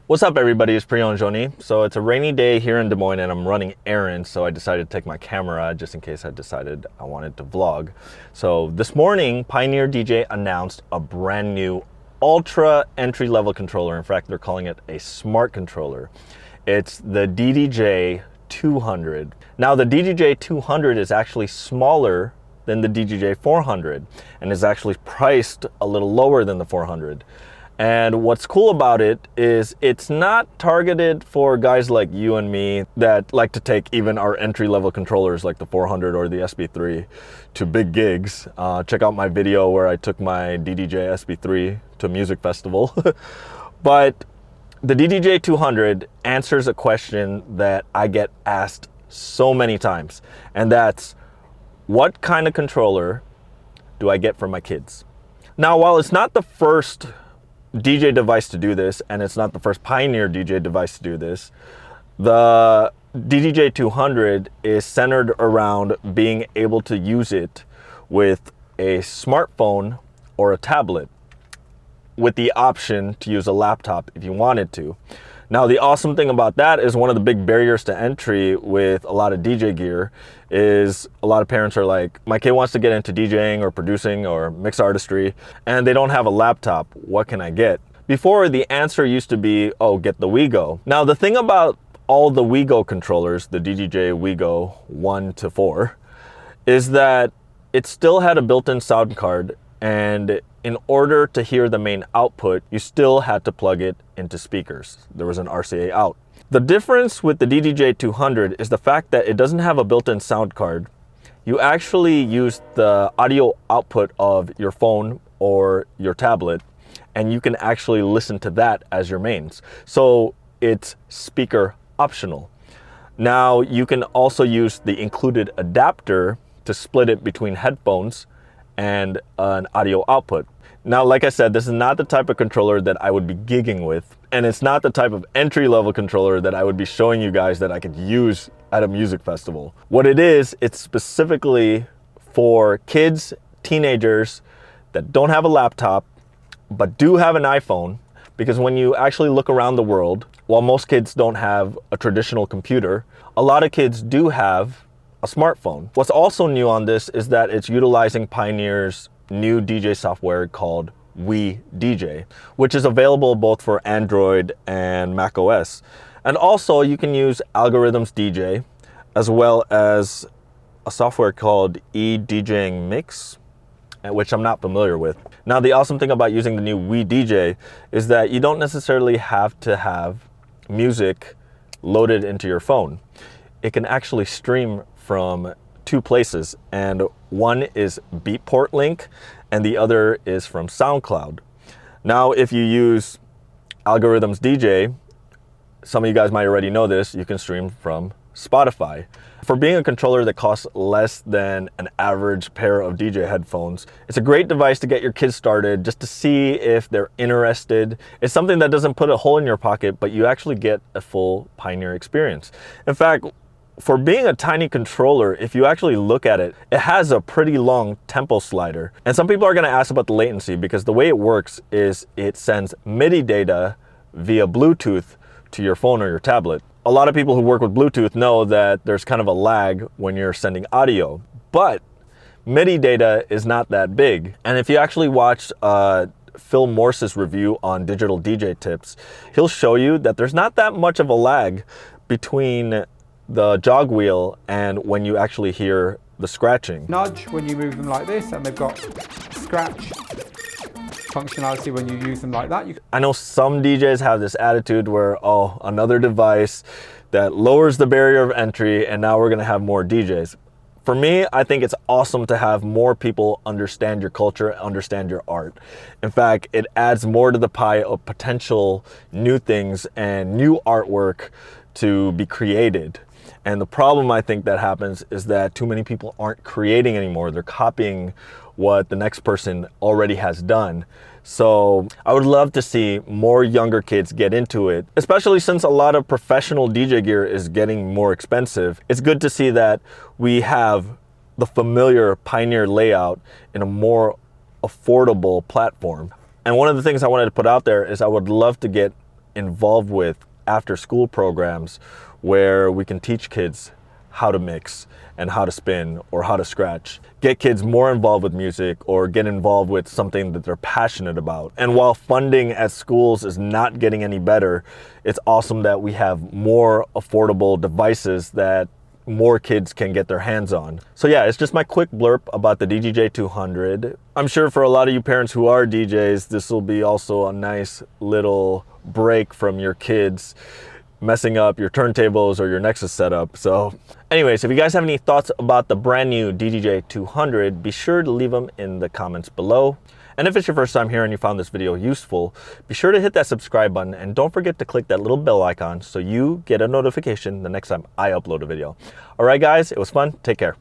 What's up, everybody? It's Prion Joni. So it's a rainy day here in Des Moines and I'm running errands, so I decided to take my camera just in case I decided I wanted to vlog. So this morning, Pioneer DJ announced a brand new ultra entry-level controller. In fact, they're calling it a smart controller. It's the DDJ-200. Now, the DDJ-200 is actually smaller than the DDJ-400 and is actually priced a little lower than the 400. And what's cool about it is it's not targeted for guys like you and me that like to take even our entry-level controllers like the 400 or the SB3 to big gigs. Check out my video where I took my DDJ SB3 to a music festival. But the DDJ-200 answers a question that I get asked so many times, and that's, what kind of controller do I get for my kids? Now, while it's not the first DJ device to do this, and it's not the first Pioneer DJ device to do this, the DDJ-200 is centered around being able to use it with a smartphone or a tablet, with the option to use a laptop if you wanted to. Now, the awesome thing about that is one of the big barriers to entry with a lot of DJ gear is a lot of parents are like, my kid wants to get into DJing or producing or mix artistry, and they don't have a laptop. What can I get? Before, the answer used to be, oh, get the WeGo. Now, the thing about all the WeGo controllers, the DDJ WeGo 1 to 4, is that it still had a built-in sound card, and in order to hear the main output, you still had to plug it into speakers. There was an RCA out. The difference with the DDJ-200 is the fact that it doesn't have a built-in sound card. You actually use the audio output of your phone or your tablet, and you can actually listen to that as your mains. So it's speaker optional. Now, you can also use the included adapter to split it between headphones and an audio output. Now, like I said, this is not the type of controller that I would be gigging with, and it's not the type of entry-level controller that I would be showing you guys that I could use at a music festival. What it is, it's specifically for kids, teenagers that don't have a laptop, but do have an iPhone, because when you actually look around the world, while most kids don't have a traditional computer, a lot of kids do have a smartphone. What's also new on this is that it's utilizing Pioneer's new DJ software called DDJ, which is available both for Android and Mac OS. And also you can use Algorithms DJ, as well as a software called eDJing Mix, which I'm not familiar with. Now, the awesome thing about using the new DDJ is that you don't necessarily have to have music loaded into your phone. It can actually stream from two places, and one is Beatport link and the other is from SoundCloud. Now, if you use Algorithms DJ, some of you guys might already know this, you can stream from Spotify. For being a controller that costs less than an average pair of DJ headphones, it's a great device to get your kids started, just to see if they're interested. It's something that doesn't put a hole in your pocket, but you actually get a full Pioneer experience. In fact, for being a tiny controller, if you actually look at it, it has a pretty long tempo slider. And some people are going to ask about the latency, because the way it works is it sends MIDI data via Bluetooth to your phone or your tablet. A lot of people who work with Bluetooth know that there's kind of a lag when you're sending audio, but MIDI data is not that big. And if you actually watch Phil Morse's review on Digital DJ Tips, he'll show you that there's not that much of a lag between the jog wheel and when you actually hear the scratching. Nudge when you move them like this, and they've got scratch functionality when you use them like that. I know some DJs have this attitude where, oh, another device that lowers the barrier of entry and now we're gonna have more DJs. For me, I think it's awesome to have more people understand your culture, understand your art. In fact, it adds more to the pie of potential new things and new artwork to be created. And the problem I think that happens is that too many people aren't creating anymore. They're copying what the next person already has done. So I would love to see more younger kids get into it, especially since a lot of professional DJ gear is getting more expensive. It's good to see that we have the familiar Pioneer layout in a more affordable platform. And one of the things I wanted to put out there is I would love to get involved with after school programs where we can teach kids how to mix and how to spin or how to scratch. Get kids more involved with music or get involved with something that they're passionate about. And while funding at schools is not getting any better, it's awesome that we have more affordable devices that more kids can get their hands on. So yeah, it's just my quick blurb about the DDJ-200. I'm sure for a lot of you parents who are DJs, this will be also a nice little break from your kids messing up your turntables or your Nexus setup. So anyways, if you guys have any thoughts about the brand new DDJ-200, be sure to leave them in the comments below. And if it's your first time here and you found this video useful, be sure to hit that subscribe button and don't forget to click that little bell icon so you get a notification the next time I upload a video. All right, guys, it was fun. Take care.